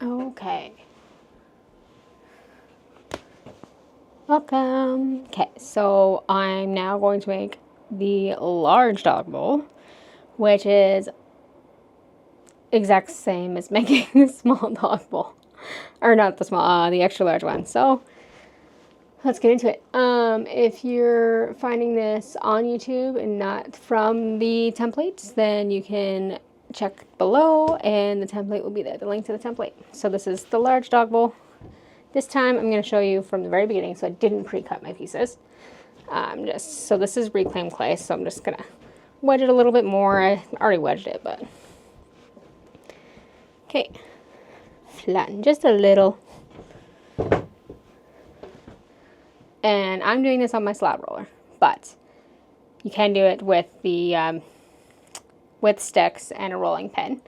Okay. Welcome. Okay, so I'm now going to make the large dog bowl, which is exact same as making the small dog bowl. Or not the small, the extra large one. So let's get into it. If you're finding this on YouTube and not from the templates, then you can check below and the template will be there, the link to the template. So this is the large dog bowl. This time I'm going to show you from the very beginning, so I didn't pre-cut my pieces. So this is reclaimed clay, so I'm just going to wedge it a little bit more. I already wedged it, but okay. Flatten just a little. And I'm doing this on my slab roller, but you can do it with the with sticks and a rolling pin.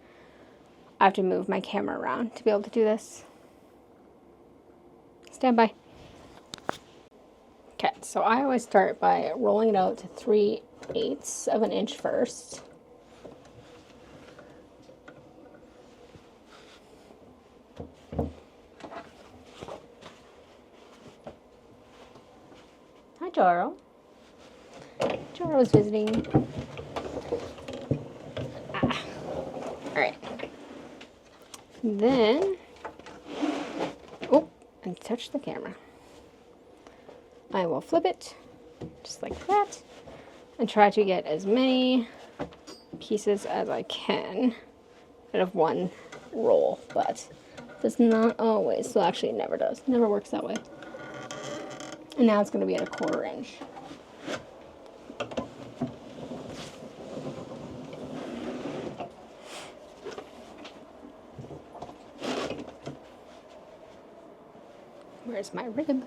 I have to move my camera around to be able to do this. Stand by. Okay, so I always start by rolling it out to 3/8 of an inch first. Hi, Jaro. Jaro's visiting. Alright. Then, oh, I touched the camera. I will flip it, just like that, and try to get as many pieces as I can out of one roll, but does not always, so actually it never does. It never works that way. And now it's going to be at a 1/4 inch. Where's my rib?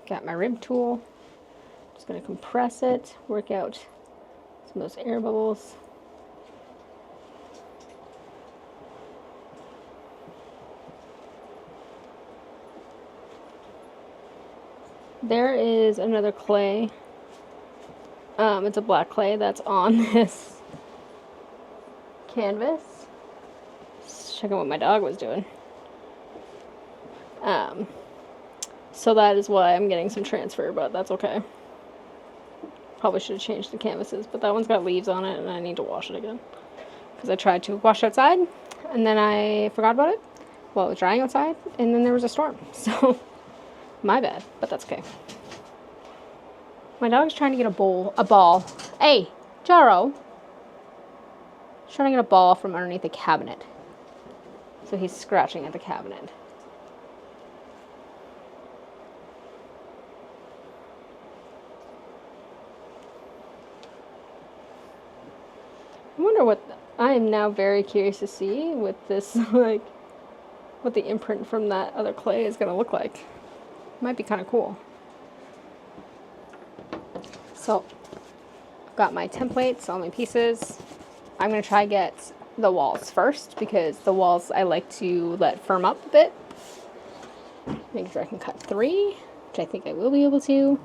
Got my rib tool. Just going to compress it, work out some of those air bubbles. There is another clay. It's a black clay that's on this canvas. Just checking what my dog was doing. So that is why I'm getting some transfer, but that's okay. Probably should have changed the canvases, but that one's got leaves on it and I need to wash it again. Because I tried to wash outside and then I forgot about it while it was drying outside and then there was a storm. So, my bad, but that's okay. My dog's trying to get a ball. Hey, Jaro! He's trying to get a ball from underneath the cabinet. So he's scratching at the cabinet. I wonder what I am now very curious to see with this, like, what the imprint from that other clay is going to look like. Might be kind of cool. So, I've got my templates, all my pieces. I'm going to try get the walls first because the walls I like to let firm up a bit. Make sure I can cut 3, which I think I will be able to.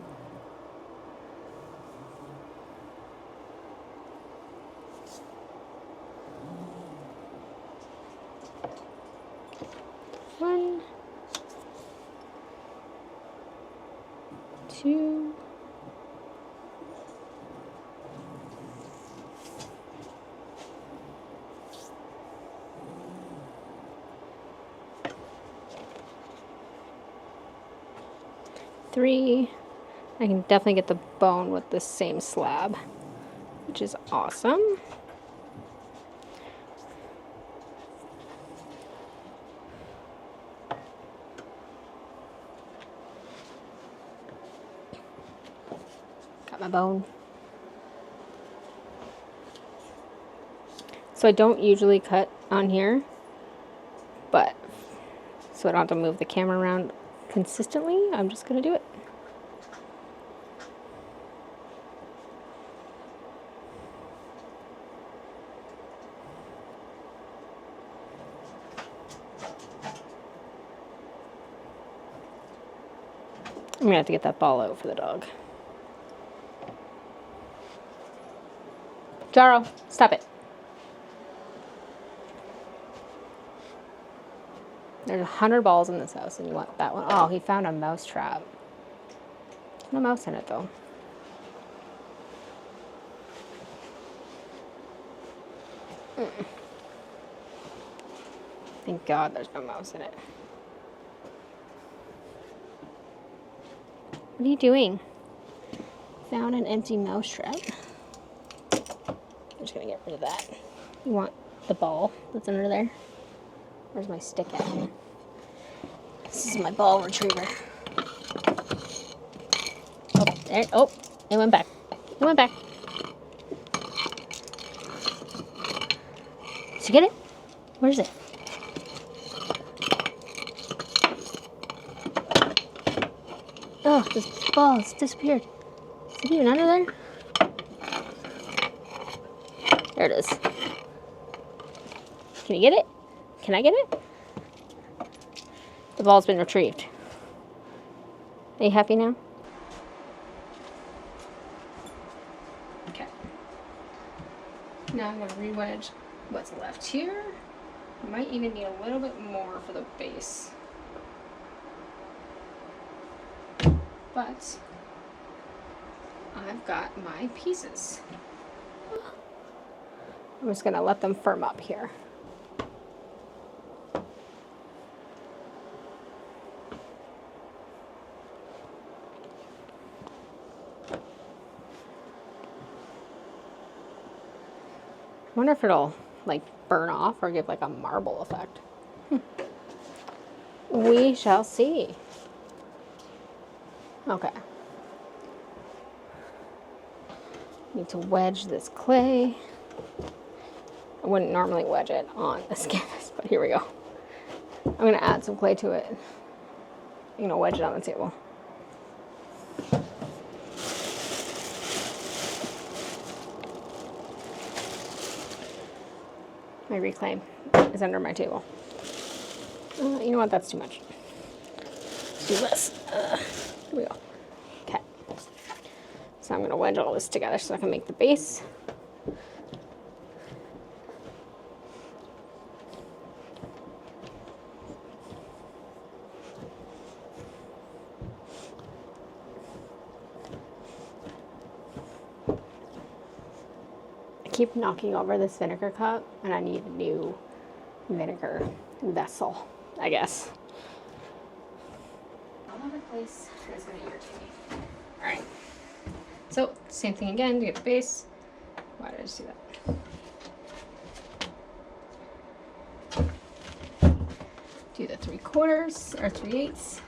One, 2, 3. I can definitely get the bone with the same slab, which is awesome. Got my bone. So I don't usually cut on here, but so I don't have to move the camera around consistently, I'm just going to do it. I'm going to have to get that ball out for the dog. Jaro, stop it. There's 100 balls in this house, and you want that one. Oh, he found a mouse trap. There's no mouse in it, though. Thank God there's no mouse in it. What are you doing? Found an empty mouse trap. I'm just gonna get rid of that. You want the ball that's under there? Where's my stick at? This is my ball retriever. Oh, there. Oh, it went back. It went back. Did you get it? Where is it? Oh, this ball has disappeared. Is it even under there? There it is. Can you get it? Can I get it? The ball's been retrieved. Are you happy now? Okay. Now I'm going to re-wedge what's left here. I might even need a little bit more for the base. But I've got my pieces. I'm just going to let them firm up here. I wonder if it'll like burn off or give like a marble effect. We shall see. Okay. Need to wedge this clay. I wouldn't normally wedge it on this canvas, but here we go. I'm going to add some clay to it. I'm going to wedge it on the table. My reclaim is under my table. You know what? That's too much. Let's do this. Here we go. Okay. So I'm going to wedge all this together so I can make the base. Keep knocking over this vinegar cup, and I need a new vinegar vessel, I guess. All over the place. It's going to irritate me. Alright. So, same thing again to get the base. Why did I just do that? Do the 3/4 or 3/8.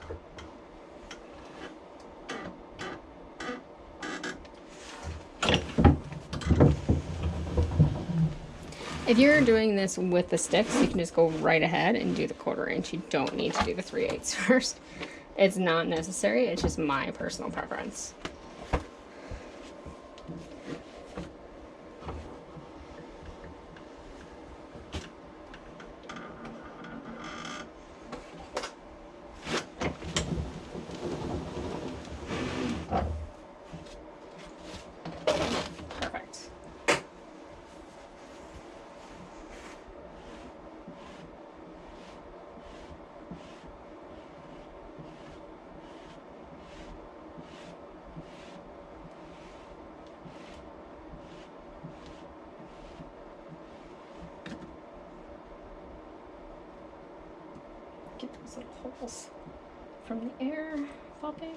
If you're doing this with the sticks, you can just go right ahead and do the 1/4 inch. You don't need to do the 3/8 first. It's not necessary. It's just my personal preference. Get those little holes from the air popping.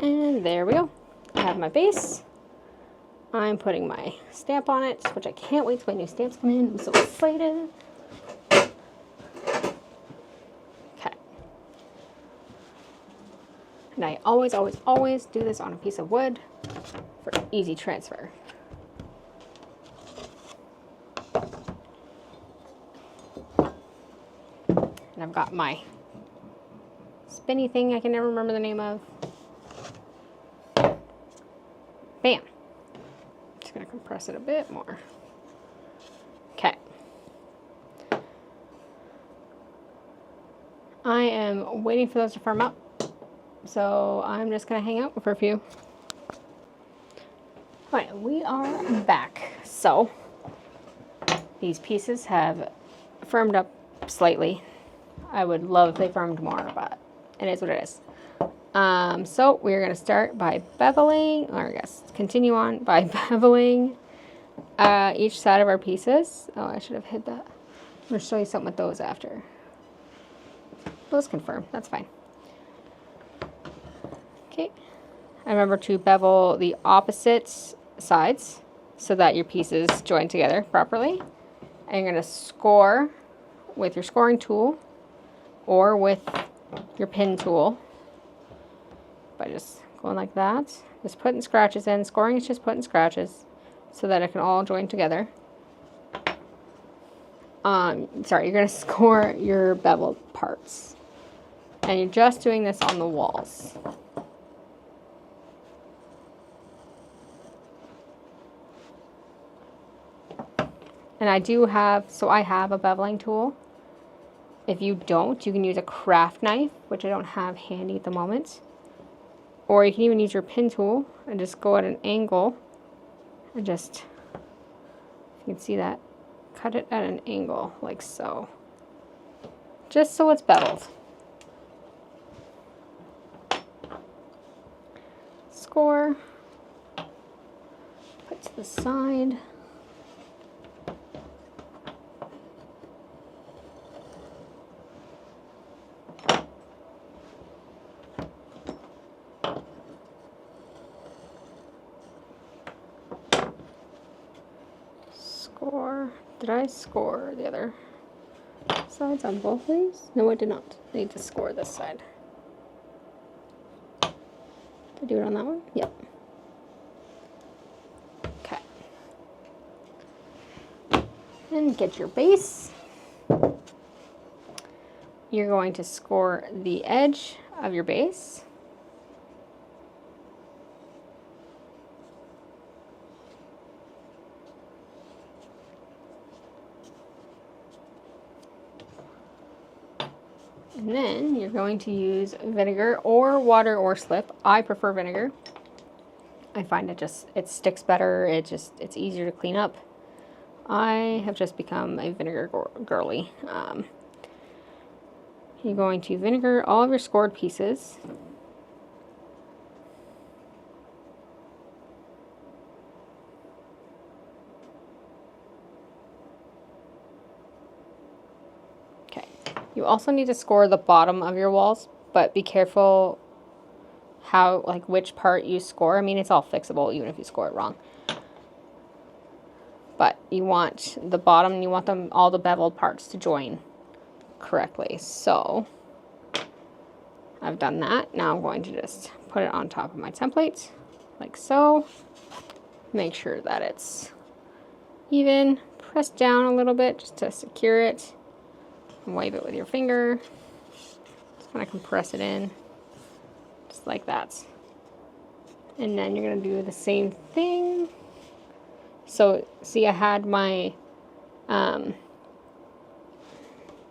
And there we go. I have my base. I'm putting my stamp on it, which I can't wait till my new stamps come in. I'm so excited. And I always, always, always do this on a piece of wood for easy transfer. And I've got my spinny thing I can never remember the name of. Bam. Just gonna compress it a bit more. Okay. I am waiting for those to firm up, so I'm just gonna hang out for a few. Alright, we are back. So these pieces have firmed up slightly. I would love if they firmed more, but it is what it is. So we're going to start by beveling, or I guess continue on by beveling each side of our pieces. Oh, I should have hid that. I'm going to show you something with those after. Those confirm, that's fine. Okay, and remember to bevel the opposite sides so that your pieces join together properly. And you're going to score with your scoring tool or with your pin tool by just going like that. Just putting scratches in. Scoring is just putting scratches so that it can all join together. Sorry, you're going to score your beveled parts. And you're just doing this on the walls. And I do have, so I have a beveling tool. If you don't, you can use a craft knife, which I don't have handy at the moment. Or you can even use your pin tool and just go at an angle and just, if you can see that, cut it at an angle like so. Just so it's beveled. Score. Put to the side. Score. Did I score the other sides on both of these? No, I did not. I need to score this side. Did I do it on that one? Yep. Okay. And get your base. You're going to score the edge of your base. And then you're going to use vinegar or water or slip. I prefer vinegar. I find it sticks better. It's easier to clean up. I have just become a vinegar girly. You're going to vinegar all of your scored pieces. You also need to score the bottom of your walls, but be careful how, like, which part you score. I mean, it's all fixable even if you score it wrong. But you want the bottom and you want them, all the beveled parts to join correctly. So I've done that. Now I'm going to just put it on top of my template like so. Make sure that it's even. Press down a little bit just to secure it. Wipe it with your finger. Just kind of compress it in, just like that. And then you're going to do the same thing. So, see, I had my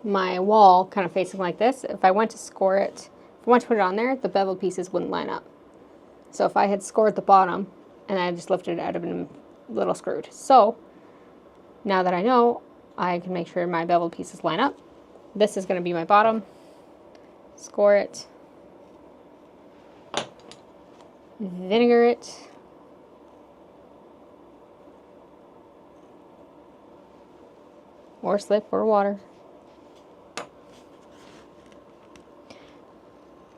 my wall kind of facing like this. If I went to score it, if I went to put it on there, the beveled pieces wouldn't line up. So if I had scored the bottom and I just lifted it out, it would have been a little screwed. So now that I know, I can make sure my beveled pieces line up. This is going to be my bottom. Score it. Vinegar it. Or slip or water.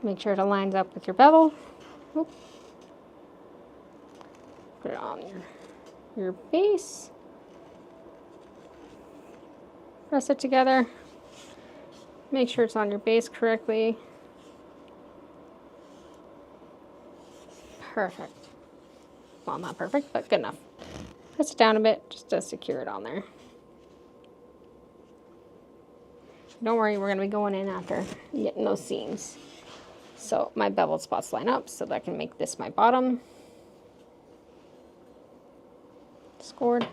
Make sure it aligns up with your bevel. Oop. Put it on your base. Press it together. Make sure it's on your base correctly. Perfect. Well, not perfect, but good enough. Press it down a bit just to secure it on there. Don't worry, we're going to be going in after getting those seams. So my beveled spots line up so that I can make this my bottom. Scored.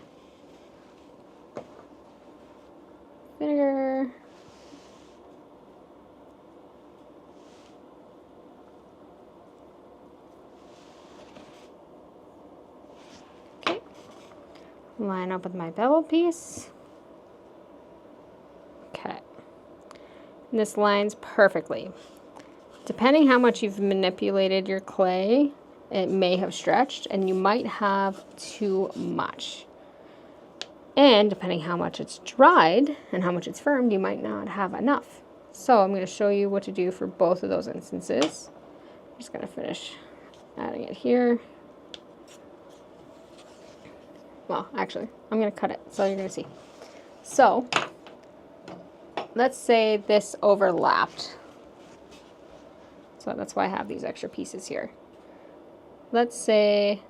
Vinegar. Line up with my bevel piece. Okay. And this lines perfectly. Depending how much you've manipulated your clay, it may have stretched and you might have too much. And depending how much it's dried and how much it's firmed, you might not have enough. So I'm going to show you what to do for both of those instances. I'm just going to finish adding it here. Well, actually, I'm going to cut it so you're going to see. So let's say this overlapped. So that's why I have these extra pieces here. Let's say,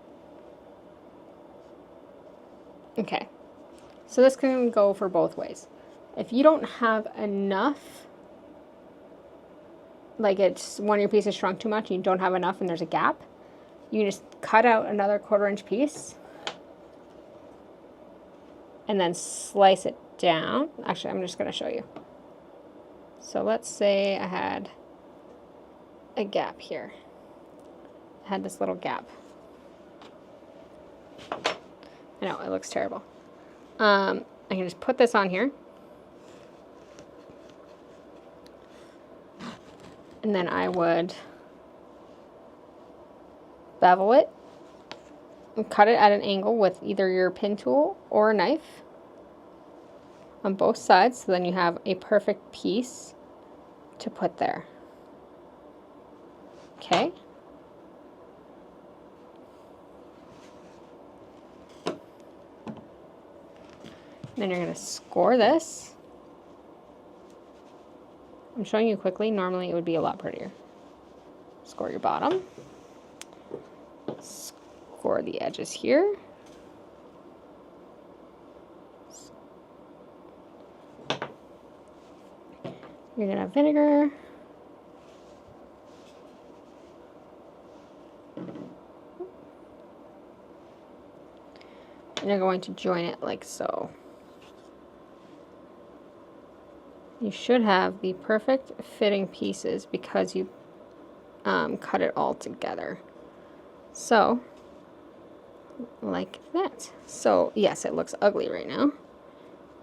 okay, so this can go for both ways. If you don't have enough, like it's one of your pieces shrunk too much and you don't have enough and there's a gap, you can just cut out another 1/4 inch piece and then slice it down. Actually, I'm just going to show you. So let's say I had a gap here. I had this little gap. I know, it looks terrible. I can just put this on here. And then I would bevel it and cut it at an angle with either your pin tool or a knife on both sides, so then you have a perfect piece to put there. Okay. Then you're going to score this. I'm showing you quickly. Normally it would be a lot prettier. Score your bottom. Score the edges here. You're going to have vinegar. And you're going to join it like so. You should have the perfect fitting pieces because you cut it all together. So, like that. So, yes, it looks ugly right now,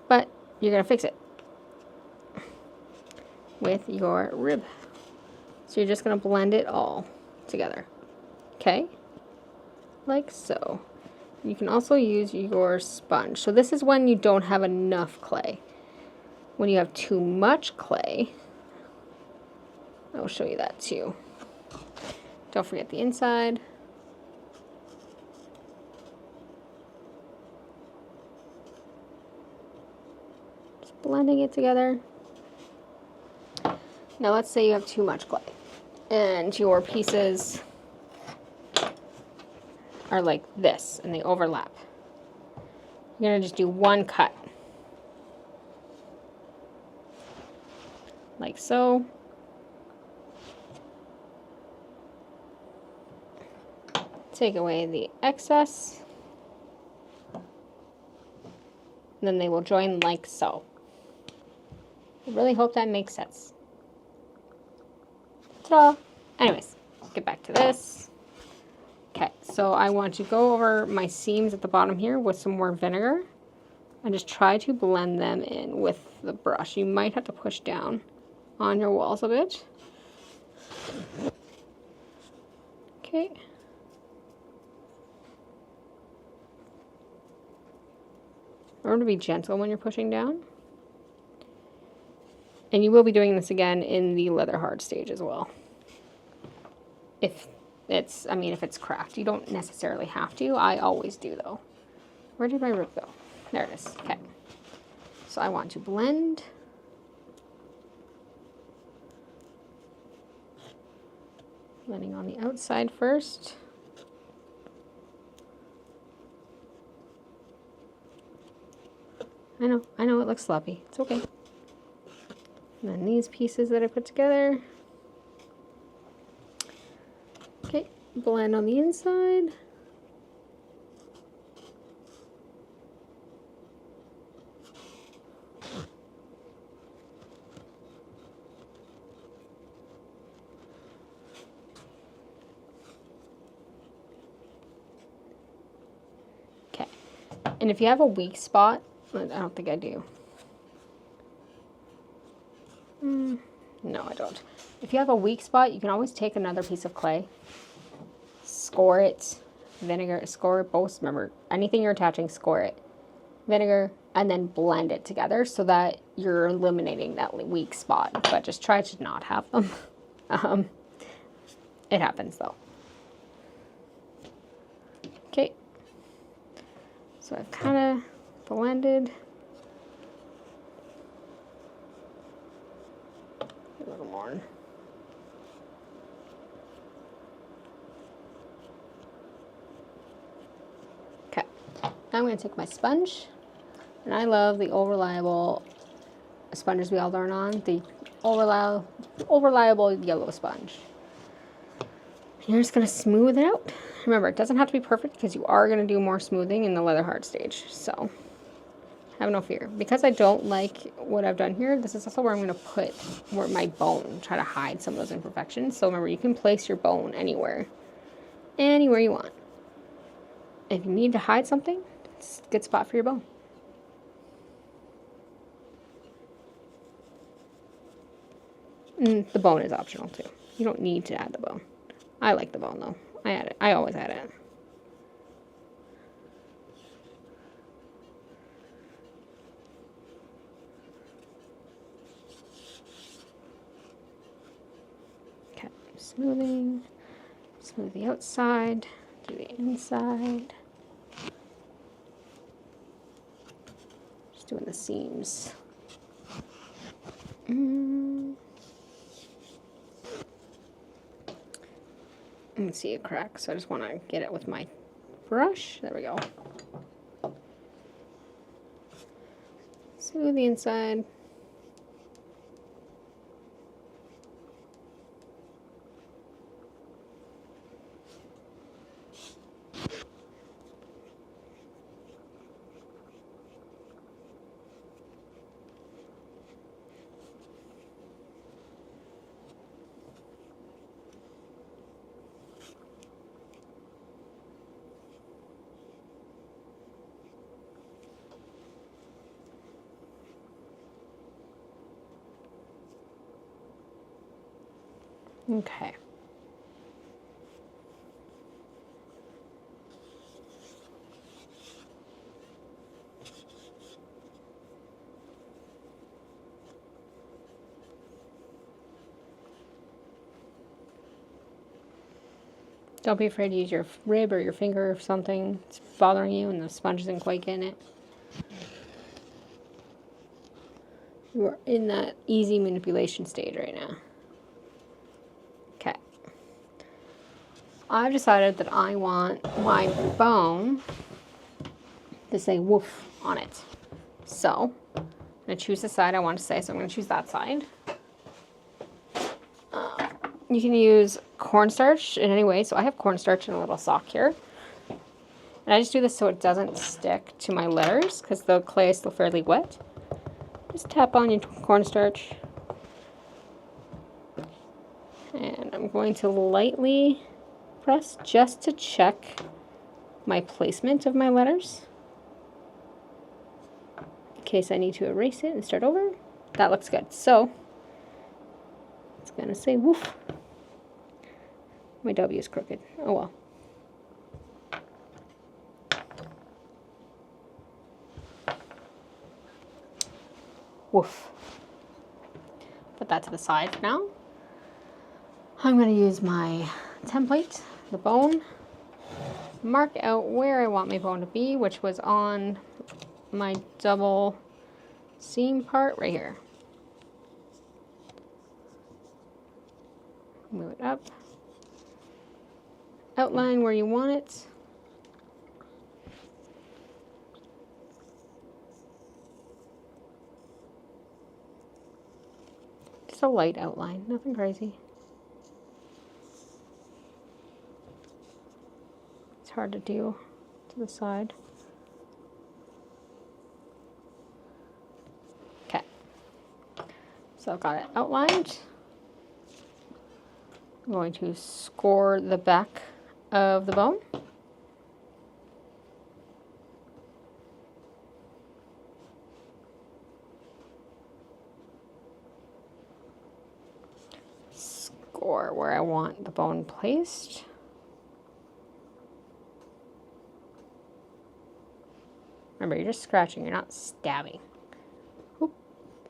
but you're going to fix it with your rib. So you're just going to blend it all together. Okay? Like so. You can also use your sponge. So this is when you don't have enough clay. When you have too much clay, I'll show you that too. Don't forget the inside. Just blending it together. Now let's say you have too much clay and your pieces are like this and they overlap. You're going to just do one cut. Like so. Take away the excess. And then they will join like so. I really hope that makes sense. Ta-da! Anyways, get back to this. Okay, so I want to go over my seams at the bottom here with some more vinegar and just try to blend them in with the brush. You might have to push down on your walls a bit. Okay. Remember to be gentle when you're pushing down. And you will be doing this again in the leather hard stage as well. If it's cracked. You don't necessarily have to. I always do though. Where did my root go? There it is. Okay. So I want to blend. Blending on the outside first. I know it looks sloppy. It's okay. And then these pieces that I put together. Okay, blend on the inside. And if you have a weak spot, I don't think I do. No, I don't. If you have a weak spot, you can always take another piece of clay, score it, vinegar, score it both. Remember, anything you're attaching, score it, vinegar, and then blend it together so that you're eliminating that weak spot. But just try to not have them. It happens though. Okay. So I've kind of blended. A little more. Okay. Now I'm going to take my sponge, and I love the All Reliable sponges we all learn on, the All Reliable yellow sponge. You're just going to smooth it out. Remember, it doesn't have to be perfect because you are going to do more smoothing in the leather hard stage. So, have no fear. Because I don't like what I've done here, this is also where I'm going to put my bone, try to hide some of those imperfections. So remember, you can place your bone anywhere you want. If you need to hide something, it's a good spot for your bone. The bone is optional too. You don't need to add the bone. I like the bone though. I add it. I always add it. Okay, smoothing. Smooth the outside, do the inside. Just doing the seams. I can see a crack, so I just want to get it with my brush. There we go. Smooth the inside. Okay. Don't be afraid to use your rib or your finger if something's bothering you and the sponge isn't quite getting it. We're in that easy manipulation stage right now. Okay. I've decided that I want my bone to say woof on it. So, I'm going to choose the side I want to say, so I'm going to choose that side. You can use cornstarch in any way. So I have cornstarch in a little sock here. And I just do this so it doesn't stick to my letters because the clay is still fairly wet. Just tap on your cornstarch. And I'm going to lightly press just to check my placement of my letters. In case I need to erase it and start over. That looks good. So, it's going to say woof. My W is crooked. Oh well. Woof. Put that to the side for now. I'm going to use my template, the bone, mark out where I want my bone to be, which was on my double seam part right here. Move it up. Outline where you want it. Just a light outline, nothing crazy. It's hard to do to the side. Okay. So I've got it outlined. I'm going to score the back of the bone. score where I want the bone placed. Remember, you're just scratching, you're not stabbing. Oop,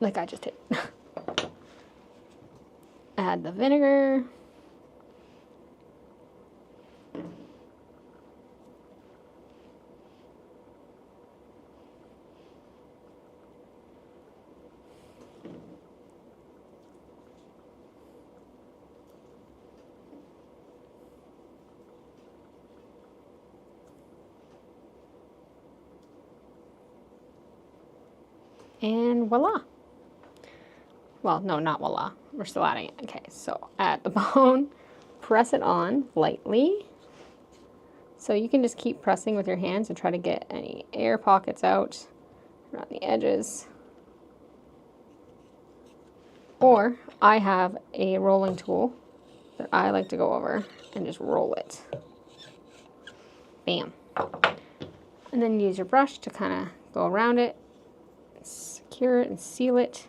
like I just did. Add the vinegar. And voila. Well, no, not voila. We're still adding it. Okay, so add the bone, press it on lightly. So you can just keep pressing with your hands and try to get any air pockets out around the edges. Or I have a rolling tool that I like to go over and just roll it. Bam. And then use your brush to kind of go around it, secure it and seal it.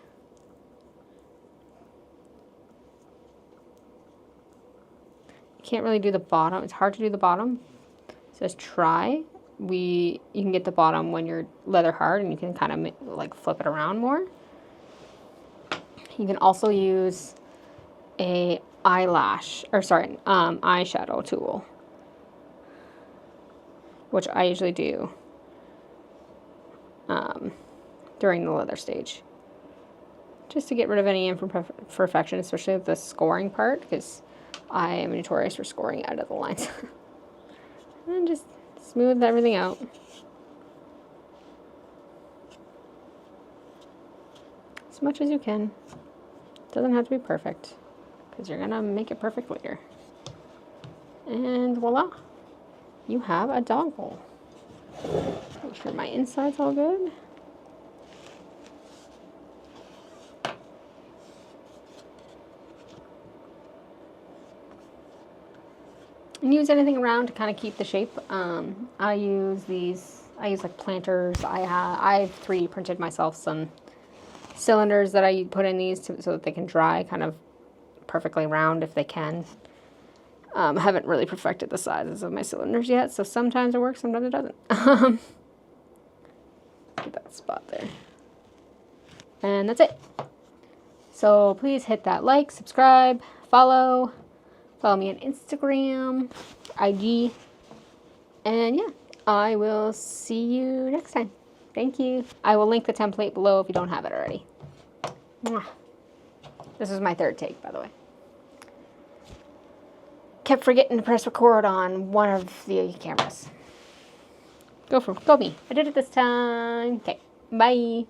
You can't really do the bottom. It's hard to do the bottom. It says try. You can get the bottom when you're leather hard, and you can kind of like flip it around more. You can also use a eyeshadow tool, which I usually do during the leather stage, just to get rid of any imperfection, especially the scoring part, because I am notorious for scoring out of the lines. And then just smooth everything out. As much as you can. Doesn't have to be perfect, because you're gonna make it perfect later. And voila, you have a dog bowl. Make sure my inside's all good. And use anything around to kind of keep the shape. I use like planters. I have 3D printed myself some cylinders that I put in these so that they can dry kind of perfectly round if they can. Haven't really perfected the sizes of my cylinders yet, so sometimes it works, sometimes it doesn't. Get that spot there. And that's it. So please hit that like, subscribe, follow me on Instagram, IG, and yeah, I will see you next time. Thank you. I will link the template below if you don't have it already. Mwah. This is my 3rd take, by the way. Kept forgetting to press record on one of the cameras. Go me. I did it this time. Okay, bye.